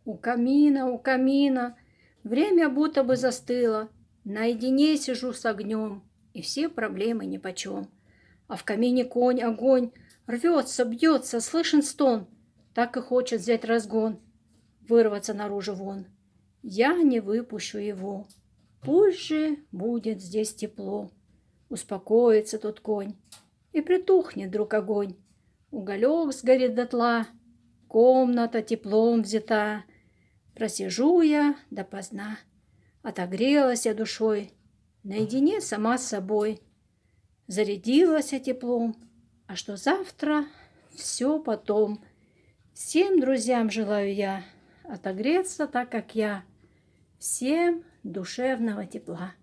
У камина, время будто бы застыло. Наедине сижу с огнем, и все проблемы нипочем. А в камине конь, огонь, рвется, бьется, слышен стон. Так и хочет взять разгон, вырваться наружу вон. Я не выпущу его. Пусть же будет здесь тепло. Успокоится тот конь, и притухнет вдруг огонь. Уголек сгорит дотла, комната теплом взята. Просижу я допоздна, отогрелась я душой, наедине сама с собой. Зарядилась я теплом, а что завтра, все потом. Всем друзьям желаю я отогреться так, как я. Всем душевного тепла.